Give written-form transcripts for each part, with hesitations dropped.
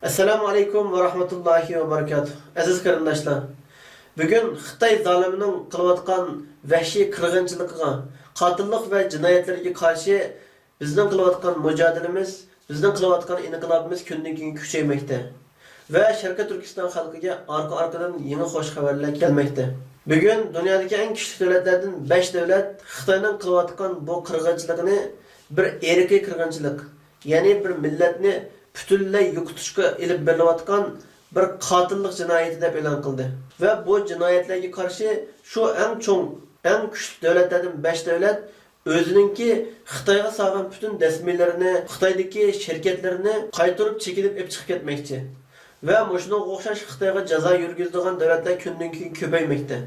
Assalamu alaikum ve rahmetullahi ve berekatuh. Aziz qarindoshlar, bugun Xitoy zolimining qilayotgan vahshiy qirg'inchiligiga, qotillik va jinoyatlarga qarshi bizning qilayotgan mujodilamiz, bizning qilayotgan inqilobimiz kundan-kun kuchaymoqda. Va Sharqiy Turkiston xalqiga orqa-orqadan yangi xush xabarlar kelmoqda. Bugun dunyodagi eng kuchli davlatlardan 5 davlat Xitoyning qilayotgan bu qirg'inchiligini bir erkiy qirg'inchilik, ya'ni bir millatni butunlay yo'qotishga ilib berilayotgan bir qotillik jinoyati deb e'lon qildi. Va bu jinoyatlarga qarshi shu eng cho'ng, eng kuchli davlatlardan 5 davlat o'zininki Xitoyga solgan butun dasmiylarini, Xitoydagi shirkatlarini qaytarib chekilib olib chiqib ketmoqchi. Va shunga o'xshash Xitoyga jazo yurgizadigan davlatlar kundan-kun ko'paymoqda.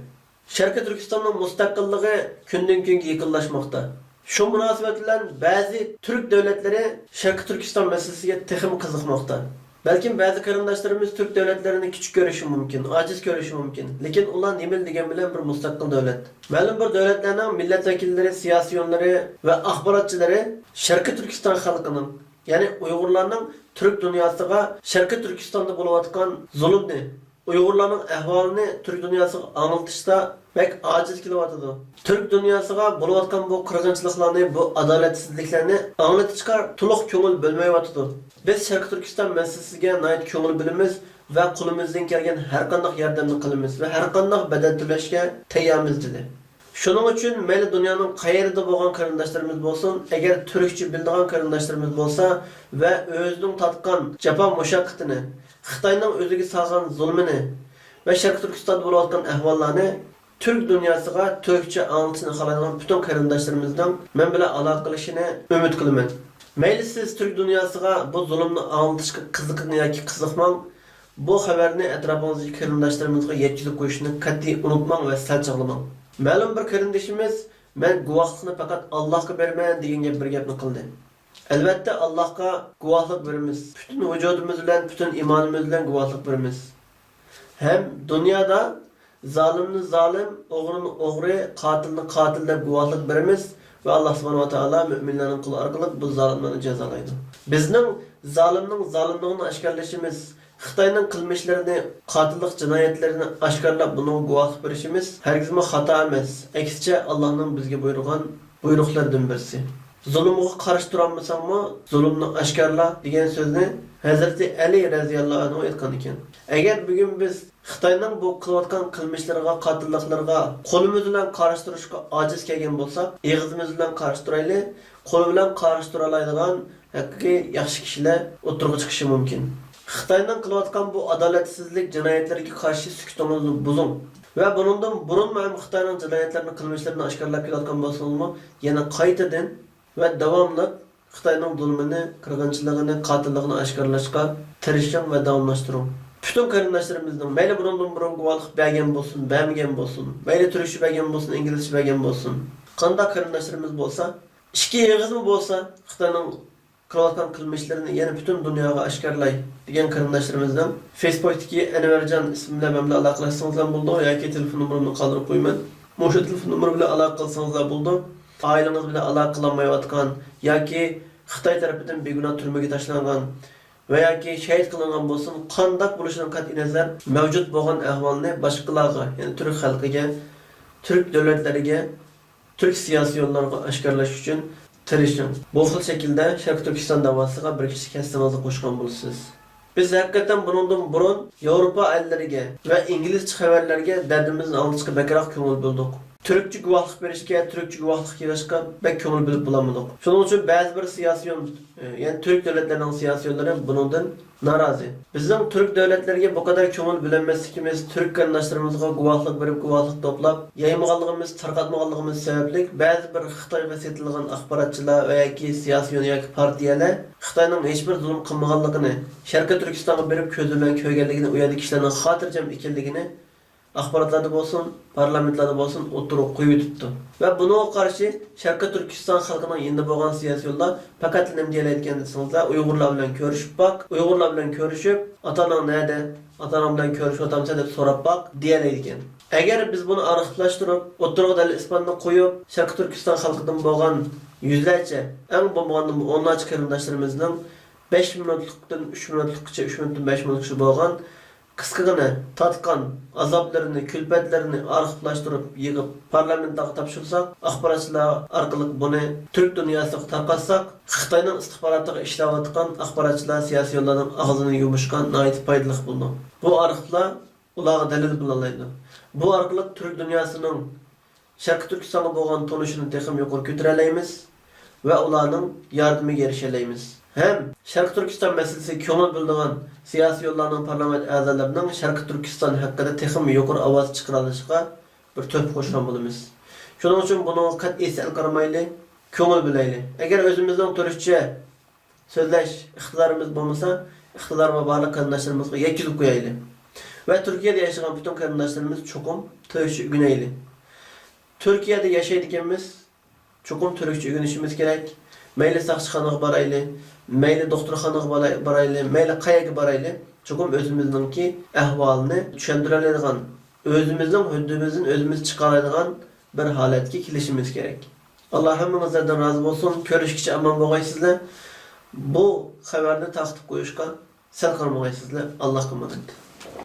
Sharqiy Turkistonning mustaqilligi kundan-kun yaqinlashmoqda. Şu münasebet bilen bazı Türk devletleri Şarkı Türkistan meselesiga texim qiziqmoqda. Belki bazı qarindoshlarimiz Türk devletlerini küçük görüşü mümkün, aciz görüşü mümkün. Lekin ular nima degan bilan bir mustaqil davlat. Ma'lum bir davlatlarning milletvekilleri, siyosiyonlari va axborotchilari Şarkı Türkistan xalqining, ya'ni Uyg'urlarning Türk dunyosiga Şarkı Turkistonda bo'layotgan zulmni, Uyg'urlarning ahvolini Türk dunyosiga anglitishda bek aciz kelyapti. Türk dünyasıga bo'layotgan bu qirg'inchiliklarni, bu adolatsizliklarni anglatishga to'liq ko'ngil bo'lmayapti. Biz Sharq Turkiston masalasiga nayt ko'ngil bilamiz va qo'limizdan kelgan har qanday yordamni qilamiz va har qanday badal to'lashga tayyormiz dedi. Shuning uchun mayli dunyoning qayerida bo'lgan qarindoshlarimiz bo'lsin, agar turkcha biladigan qarindoshlarimiz bo'lsa va o'zining tatgan jafo mushaqqatini, Xitoyning o'ziga solgan zulmini va Sharq Turkistonda bo'layotgan ahvollarni Türk dünyasıga Türkçe anlatışını xalaydigan bütün qarindoshlarımızdan men bilan aloqa qilishini umid qilaman. Mayli siz Türk dünyasıga bu zulmni anlatishga qiziqing yoki qiziqmang, bu xabarni atrofingizdagi qarindoshlarımizga yetkazib qo'yishni qat'iy unutmang va sal chaqlamang. Ma'lum bir qarindoshimiz men guvohlikni faqat Allohga berman degan bir gapni qildi. Albatta Allohga guvohlik beramiz. Bütün vujudimiz bilan, bütün imonimiz bilan guvohlik beramiz. Hem dunyoda zalimni zalim, o'g'rini o'g'ri, qotilni qotil deb guvohlik beramiz va Alloh subhanahu va taolo mu'minlarning quli orqali bu zolimlarni jazolaydi. Bizning zolimning zolimligini oshkorlashimiz, Xitoyning qilmishlarini, qotillik jinoyatlarini oshkorlab buni guvohlik berishimiz hargizmi xato emas. Aksicha Allohning bizga buyurgan buyruqlardan birisi. Zulmga qarshi turolmasangmi, zulmni oshkorla degan so'zni Hazreti Ali radhiyallohu anhu aytgan ekan. Agar bugun biz Xitoyning bu qilayotgan qilmishlariga, qotilliklarga qo'limiz bilan qarshi turishga ojiz kelgan bo'lsak, og'zimiz bilan qarshi turaylik, qo'l bilan qarshi tura oladigan haqiqiy yaxshi kishilar o'tirg'i chiqishi mumkin. Xitoyning qilayotgan bu adolatsizlik jinoyatlariga qarshi sukutingizni buzing. Va bundan burun ham Xitoyning jinoyatlarini, qilmishlarini oshkorlab kelayotgan bo'lsangiz, yana qaytadan va davomli Xitoyning zulmini, qirg'inchiligini, qotilligini oshkorlashga tirishing va davomlashtiring. Bütün qarindoshlarımızdan mayli bundan burun guvohlik bergan bo'lsin, bermagan bo'lsin, mayli turishib bergan bo'lsin, inglizcha bergan bo'lsin. Qanday qarindoshlarimiz bo'lsa, ikki og'izmi bo'lsa, Xitoyning qilayotgan qilmishlarini yana butun dunyoga oshkorlay degan qarindoshlarımızdan Facebook'dagi Anvarjon ismi bilan men bilan aloqa qilsangiz bo'ldi yoki telefon nomerimni qoldirib qo'yman. O'sha telefon nomeri bilan aloqa qilsangiz bo'ldi. Ailangiz bilan aloqa qilolmayotgan yoki Xitoy tarafidan begunoh turmaga tashlangan veya ki şehit kılınan bolsun, qandak buluşunun qat'i nazar mevcut bo'lgan ahvolni boshqalarga, yani Türk xalqiga, Türk devletleriga, Türk siyosiyonlarga oshkorlash uchun tirishing. Bu xil shaklda Sharq Turkiston davosiga bir kishi kastingizni qo'shgan bo'lsiz. Biz haqiqatan bundan burun Yevropa ellariga va inglizcha xabarlarga dardimizni anglashga bakroq ko'ngil bo'ldik. Türkçe guvohlik berishga, Türkçe guvohlik yig'ishga bek ko'ngil bilib bo'lmadik. Shuning uchun ba'zi bir siyosiyon, ya'ni Türk davlatlarining siyosiyonlari bundan norozi. Bizning Türk davlatlariga bu qadar ko'ngil bilinmasligimiz, Türk qarindoshlarimizga guvohlik berib, guvohlik to'plab, yaymaganligimiz, tarqatmaganligimiz sababli ba'zi bir Xitoyga setilgan axborotchilar va yoki siyosiyon yoki partiyalar Xitoyning hech bir zulm qilmaganligini, Sharqiy Turkistonga berib ko'zi bilan ko'rganligini, u yerda kishilarning xotirjam ekanligini axborotlarda bo'lsin, parlamentlarda bo'lsin o'tirib qo'yib tutdi. Va bunga qarshi Sharqiy Turkiston xalqining endi bo'lgan siyosiyonlar faqat nima deyayotgan desangizlar, Uyg'urlar bilan ko'rishib bak, Uyg'urlar bilan ko'rishib, ota-onang nerede, ota-onam bilan ko'rishyapsan deb so'rab bak deyayotgan. Agar biz buni aniqlashtirib, o'tirg'i dalil isbotni qo'yib, Sharqiy Turkiston xalqidan bo'lgan yuzlarcha, eng bo'lmaganda o'nlarcha qarindoshlarimizning 5 minutlikdan 3 minutlikçe, 3 minutdan 5 minutlikçe bo'lgan qisqagina tatqan azoblarini, külfetlerini arxivlashtirib, yig'ib parlamentga topshirsak, axborotchilar orqali buni Türk dunyosiga tarqatsak, Xitoyning istixborotiga ishlayotgan axborotchilar, siyosiy yo'llarning og'zini yumishgan nihoyat foydali bo'ldi. Bu arxivlar ularga dalil bo'lalaydi. Bu orqali Türk dunyosining Sharq Turkistonga bo'lgan tonishini texim yuqori ko'taralaymiz va ularning yordamiga erishalaymiz. Hem Sharq Turkiston masalasi ko'ngil bildigan siyosiy yo'llarning parlament a'zolarining Sharq Turkiston haqida texim yuqori ovoz chiqara olishiga bir to'p qo'shgan bo'lamiz. Shuning uchun buni qat'iy sal qaramayli, ko'ngil bilayli. Agar o'zimizning turishcha so'zlash iqtidorimiz bo'lmasa, iqtidorimiz barliq qarindoshlarimizga yetkazib qo'yaylik. Va Turkiyada yashagan butun qarindoshlarimiz cho'qim turishcha o'rganaylik. Turkiyada yashaydiganmiz cho'qim turishcha o'rganishimiz kerak. Mayli saqchixonaga borayli, mayli doktorxonaga borayli, mayli qayerga borayli, cho'qim o'zimizningki ahvolini tushuntiradigan, o'zimizning huddimizdan o'zimiz chiqaradigan bir holatga kelishimiz kerak. Alloh hammamizdan rozi bo'lsin. Ko'rishgacha omon bo'lgaysizlar. Bu xabarni taqdim qo'yishga sal qilmaysizlar. Allohga omonat.